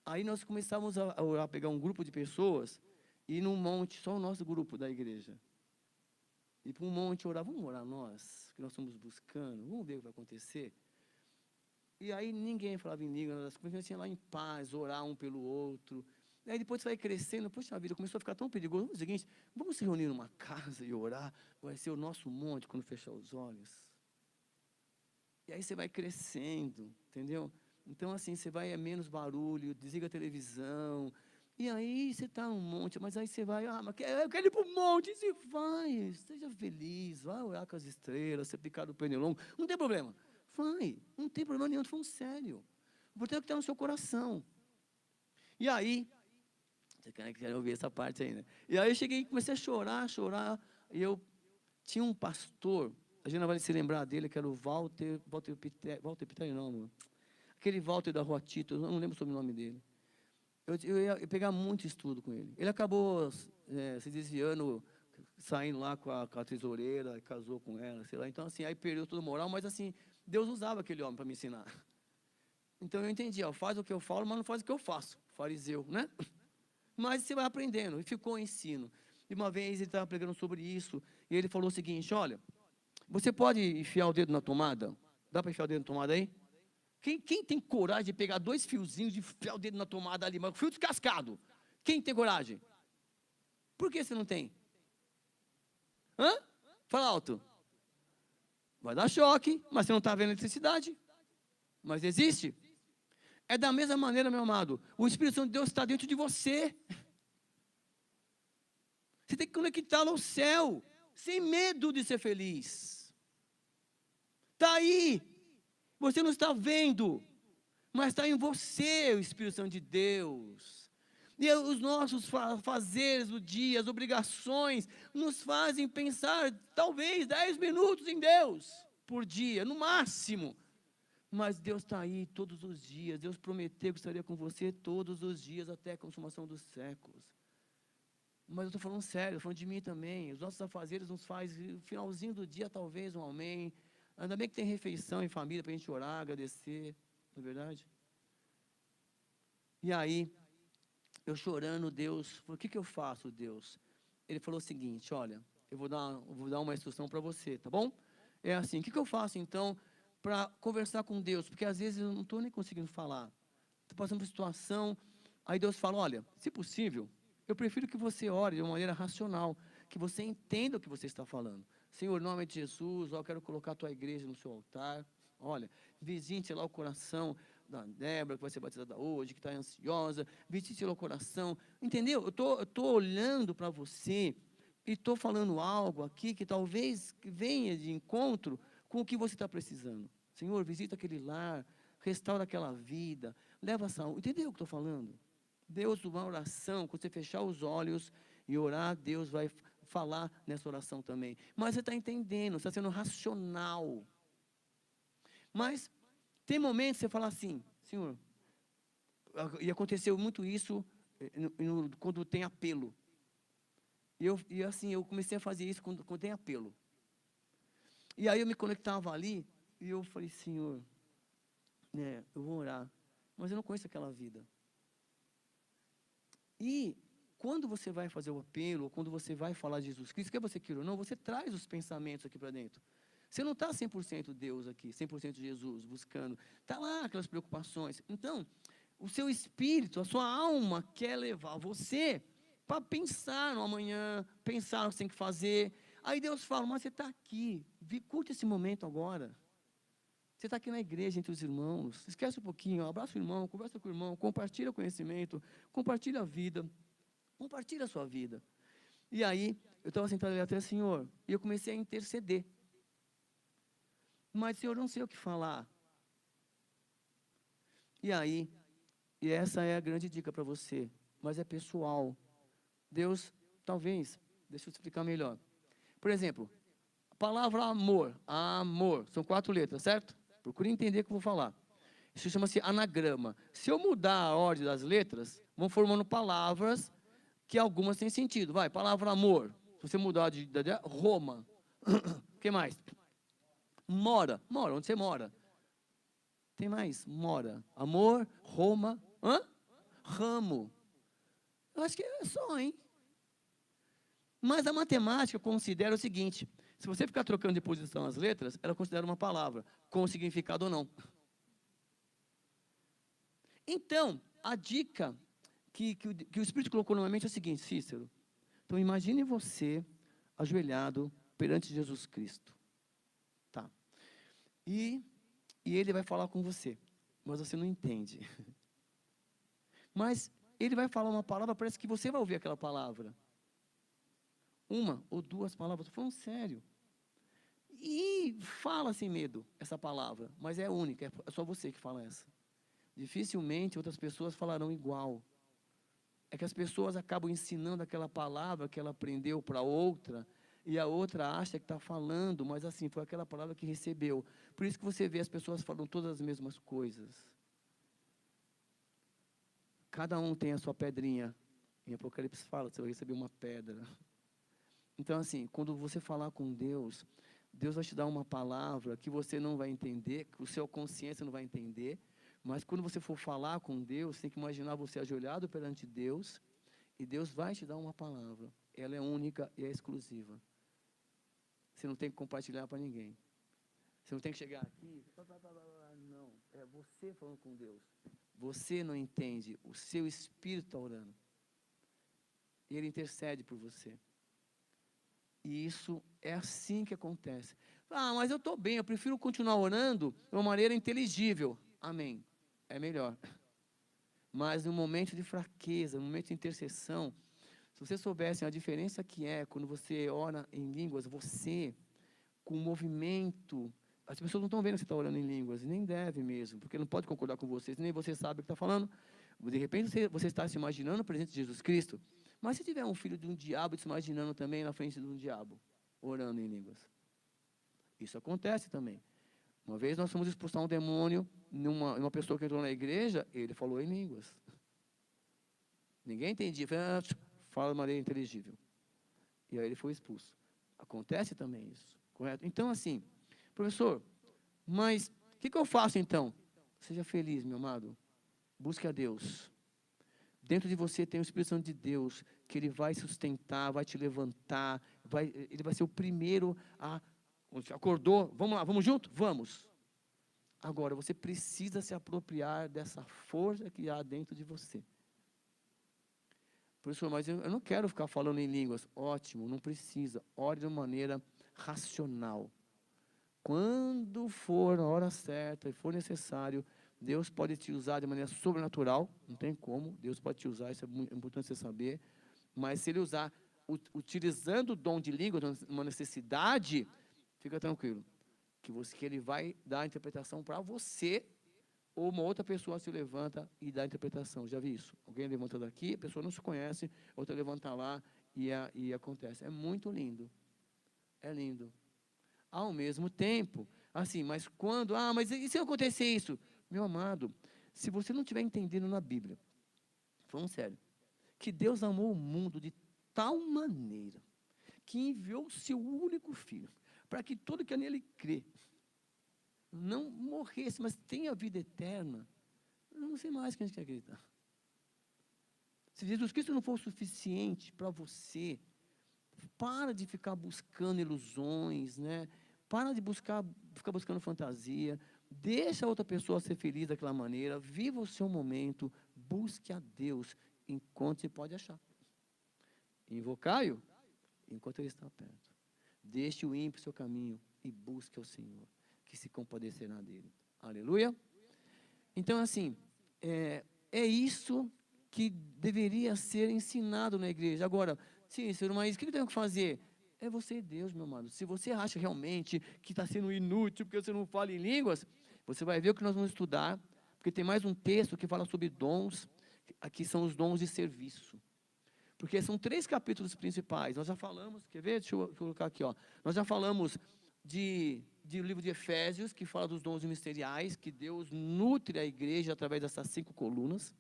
S1: Aí nós começamos a pegar um grupo de pessoas e ir num monte, só o nosso grupo da igreja. E para um monte orar, vamos orar nós, que nós estamos buscando, vamos ver o que vai acontecer. E aí ninguém falava em língua, nós começamos lá em paz, orar um pelo outro. E aí depois você vai crescendo, poxa vida, começou a ficar tão perigoso. Vamos fazer o seguinte, vamos se reunir numa casa e orar, vai ser o nosso monte quando fechar os olhos. E aí você vai crescendo, entendeu? Então assim, você vai, menos barulho, desliga a televisão, E aí você está no monte, mas aí você vai, mas eu quero ir para o monte, e você vai, seja feliz, vai olhar com as estrelas, ser picado do pernilongo, não tem problema. Vai, não tem problema nenhum, estou falando sério. O importante é que está no seu coração. E aí, você quer ouvir essa parte aí, né? E aí eu cheguei e comecei a chorar, e eu tinha um pastor, a gente não vai se lembrar dele, que era o Walter Piteri, não, mano. Aquele Walter da Rua Tito, eu não lembro sobre o nome dele. Eu ia pegar muito estudo com ele. Ele acabou se desviando, saindo lá com a tesoureira, casou com ela, sei lá. Então, assim, aí perdeu toda a moral, mas, assim, Deus usava aquele homem para me ensinar. Então, eu entendi, ó, faz o que eu falo, mas não faz o que eu faço. Fariseu, né? Mas você vai aprendendo, e ficou o ensino. E uma vez ele estava pregando sobre isso, e ele falou o seguinte, olha, você pode enfiar o dedo na tomada? Dá para enfiar o dedo na tomada aí? Quem tem coragem de pegar 2 fiozinhos e enfiar o dedo na tomada ali, mas fio descascado? Quem tem coragem? Por que você não tem? Hã? Fala alto. Vai dar choque, mas você não está vendo a eletricidade. Mas existe. É da mesma maneira, meu amado. O Espírito Santo de Deus está dentro de você. Você tem que conectá-lo ao céu, sem medo de ser feliz. Está aí. Você não está vendo, mas está em você o Espírito Santo de Deus. E os nossos fazeres do dia, as obrigações, nos fazem pensar, talvez, 10 minutos em Deus, por dia, no máximo. Mas Deus está aí todos os dias. Deus prometeu que estaria com você todos os dias, até a consumação dos séculos. Mas eu estou falando sério, estou falando de mim também. Os nossos afazeres nos fazem, no finalzinho do dia, talvez, um amém. Ainda bem que tem refeição em família para a gente orar, agradecer, não é verdade? E aí, eu chorando, Deus, falei, o que eu faço, Deus? Ele falou o seguinte, olha, eu vou dar uma instrução para você, tá bom? É assim, o que eu faço, então, para conversar com Deus? Porque às vezes eu não estou nem conseguindo falar. Estou passando por situação, aí Deus fala, olha, se possível, eu prefiro que você ore de uma maneira racional, que você entenda o que você está falando. Senhor, em nome de Jesus, eu quero colocar a tua igreja no seu altar. Olha, visite lá o coração da Débora, que vai ser batizada hoje, que está ansiosa. Visite lá o coração. Entendeu? Eu estou olhando para você e estou falando algo aqui que talvez venha de encontro com o que você está precisando. Senhor, visita aquele lar, restaura aquela vida, leva a saúde. Entendeu o que estou falando? Deus, uma oração, quando você fechar os olhos e orar, Deus vai falar nessa oração também. Mas você está entendendo, você está sendo racional. Mas tem momentos que você fala assim, Senhor, e aconteceu muito isso quando tem apelo. E assim, eu comecei a fazer isso quando tem apelo. E aí eu me conectava ali, e eu falei, Senhor, eu vou orar, mas eu não conheço aquela vida. E quando você vai fazer o apelo, ou quando você vai falar de Jesus Cristo, quer você queira ou não, você traz os pensamentos aqui para dentro. Você não está 100% Deus aqui, 100% Jesus, buscando. Está lá aquelas preocupações. Então, o seu espírito, a sua alma quer levar você para pensar no amanhã, pensar no que você tem que fazer. Aí Deus fala, mas você está aqui, curte esse momento agora. Você está aqui na igreja, entre os irmãos, esquece um pouquinho, abraça o irmão, conversa com o irmão, compartilha o conhecimento, compartilha a vida, compartilha a sua vida. E aí, eu estava sentado ali até, Senhor, e eu comecei a interceder. Mas, Senhor, eu não sei o que falar. E aí, e essa é a grande dica para você, mas é pessoal. Deus, talvez, deixa eu explicar melhor. Por exemplo, a palavra amor, são 4 letras, certo? Procure entender o que eu vou falar. Isso chama-se anagrama. Se eu mudar a ordem das letras, vão formando palavras que algumas têm sentido. Vai, palavra amor. Se você mudar de Roma. O que mais? Mora, onde você mora? Tem mais, mora. Amor, Roma, ramo. Eu acho que é só, hein? Mas a matemática considera o seguinte, se você ficar trocando de posição as letras, ela considera uma palavra, com significado ou não. Então, a dica que o Espírito colocou na minha mente é o seguinte, Cícero. Então, imagine você ajoelhado perante Jesus Cristo. Tá. E ele vai falar com você, mas você não entende. Mas ele vai falar uma palavra, parece que você vai ouvir aquela palavra. Uma ou duas palavras, estou falando sério. E fala sem medo essa palavra, mas é única, é só você que fala essa. Dificilmente outras pessoas falarão igual. É que as pessoas acabam ensinando aquela palavra que ela aprendeu para outra, e a outra acha que está falando, mas assim, foi aquela palavra que recebeu. Por isso que você vê as pessoas falando todas as mesmas coisas. Cada um tem a sua pedrinha. Em Apocalipse fala, você vai receber uma pedra. Então, assim, quando você falar com Deus, Deus vai te dar uma palavra que você não vai entender, que o seu consciência não vai entender, mas quando você for falar com Deus, você tem que imaginar você ajoelhado perante Deus, e Deus vai te dar uma palavra. Ela é única e é exclusiva. Você não tem que compartilhar para ninguém. Você não tem que chegar aqui, não. É você falando com Deus. Você não entende, o seu espírito está orando. E ele intercede por você. E isso é assim que acontece. Ah, mas eu estou bem, eu prefiro continuar orando de uma maneira inteligível. Amém. É melhor. Mas no momento de fraqueza, no momento de intercessão, se vocês soubessem a diferença que é quando você ora em línguas, você, com movimento, as pessoas não estão vendo que você está orando em línguas, nem deve mesmo, porque não pode concordar com vocês, nem você sabe o que está falando. De repente você está se imaginando presente de Jesus Cristo, mas se tiver um filho de um diabo se imaginando também na frente de um diabo, orando em línguas. Isso acontece também. Uma vez nós fomos expulsar um demônio numa pessoa que entrou na igreja, ele falou em línguas. Ninguém entendia, fala de maneira inteligível. E aí ele foi expulso. Acontece também isso, correto? Então, assim, professor, mas o que eu faço então? Seja feliz, meu amado. Busque a Deus. Dentro de você tem o Espírito Santo de Deus, que ele vai sustentar, vai te levantar, ele vai ser o primeiro a... Acordou? Vamos lá, vamos junto? Vamos. Agora, você precisa se apropriar dessa força que há dentro de você. Professor, mas eu não quero ficar falando em línguas. Ótimo, não precisa. Ore de uma maneira racional. Quando for a hora certa e for necessário, Deus pode te usar de maneira sobrenatural. Não tem como. Deus pode te usar, isso é muito importante você saber. Mas se ele usar, utilizando o dom de língua, uma necessidade, fica tranquilo. Que ele vai dar a interpretação para você, ou uma outra pessoa se levanta e dá a interpretação. Já vi isso. Alguém levanta daqui, a pessoa não se conhece, outra levanta lá e acontece. É muito lindo. É lindo. Ao mesmo tempo, assim, mas quando... Ah, mas e se acontecer isso? Meu amado, se você não estiver entendendo na Bíblia, falando sério, que Deus amou o mundo de tal maneira que enviou o seu único filho, para que todo que nele crê não morresse, mas tenha vida eterna, eu não sei mais quem a gente quer acreditar. Se Jesus Cristo não for o suficiente para você, para de ficar buscando ilusões, né? Para de ficar buscando fantasia, deixa a outra pessoa ser feliz daquela maneira, viva o seu momento, busque a Deus enquanto você pode achar. Invocai-o enquanto ele está perto. Deixe o ímpio seu caminho e busque ao Senhor, que se compadecerá dele. Aleluia? Então, assim, é isso que deveria ser ensinado na igreja. Agora, sim, senhor, mas o que eu tenho que fazer? É você e Deus, meu amado. Se você acha realmente que está sendo inútil porque você não fala em línguas, você vai ver o que nós vamos estudar, porque tem mais um texto que fala sobre dons, aqui são os dons de serviço. Porque são 3 capítulos principais. Nós já falamos, quer ver? Deixa eu colocar aqui, ó. Nós já falamos do livro de Efésios, que fala dos dons ministeriais, que Deus nutre a igreja através dessas 5 colunas,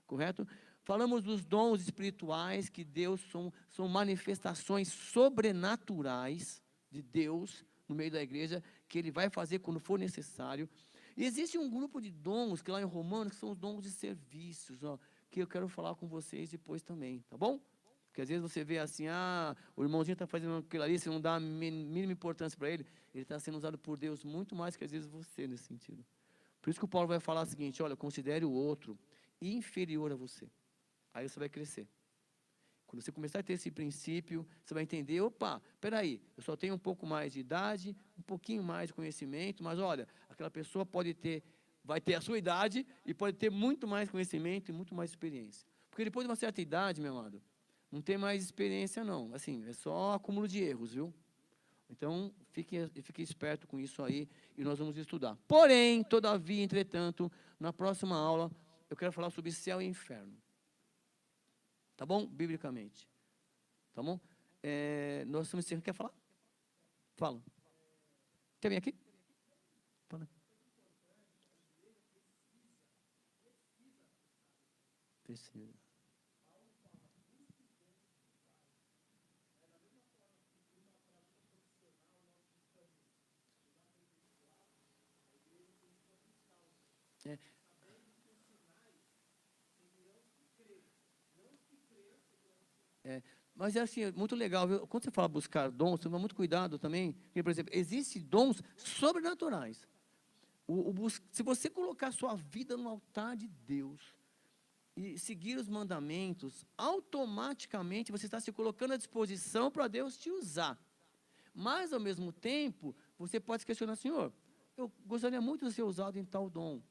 S1: correto? Falamos dos dons espirituais, que Deus são manifestações sobrenaturais de Deus no meio da igreja, que Ele vai fazer quando for necessário. E existe um grupo de dons, que lá em Romanos, que são os dons de serviços, ó, que eu quero falar com vocês depois também, tá bom? Porque às vezes você vê assim, o irmãozinho está fazendo aquilo ali, você não dá a mínima importância para ele está sendo usado por Deus muito mais que às vezes você nesse sentido. Por isso que o Paulo vai falar o seguinte, olha, considere o outro inferior a você. Aí você vai crescer. Quando você começar a ter esse princípio, você vai entender, opa, peraí, eu só tenho um pouco mais de idade, um pouquinho mais de conhecimento, mas olha, aquela pessoa vai ter a sua idade e pode ter muito mais conhecimento e muito mais experiência. Porque Porque depois de uma certa idade, meu amado, não tem mais experiência, não. Assim, é só acúmulo de erros, viu? Então, fique esperto com isso aí, e nós vamos estudar. Porém, todavia, entretanto, na próxima aula, eu quero falar sobre céu e inferno. Tá bom? Biblicamente. Tá bom? Nós estamos encerrando. Quer falar? Fala. Quer vir aqui? Fala. Precisa. Mas é assim, muito legal, viu? Quando você fala buscar dons, você toma muito cuidado também. Porque, por exemplo, existem dons sobrenaturais. Se você colocar sua vida no altar de Deus e seguir os mandamentos, automaticamente você está se colocando à disposição para Deus te usar. Mas, ao mesmo tempo, você pode se questionar, Senhor, eu gostaria muito de ser usado em tal dom,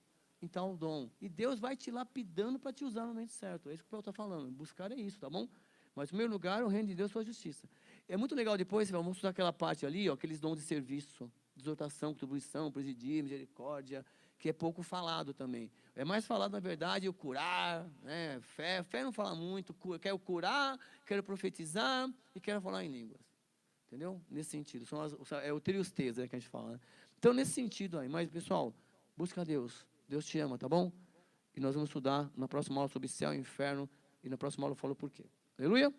S1: em tal dom. E Deus vai te lapidando para te usar no momento certo. É isso que o Paulo está falando. Buscar é isso, tá bom? Mas, em primeiro lugar, o reino de Deus e sua justiça. É muito legal depois, vamos estudar aquela parte ali, ó, aqueles dons de serviço, exortação, contribuição, presidir, misericórdia, que é pouco falado também. É mais falado, na verdade, o curar, né? Fé não fala muito, quero curar, quero profetizar e quero falar em línguas. Entendeu? Nesse sentido. É o triostesa, né, que a gente fala. Né? Então, nesse sentido aí. Mas, pessoal, busca Deus. Deus te ama, tá bom? E nós vamos estudar na próxima aula sobre céu e inferno. E na próxima aula eu falo por quê. Aleluia?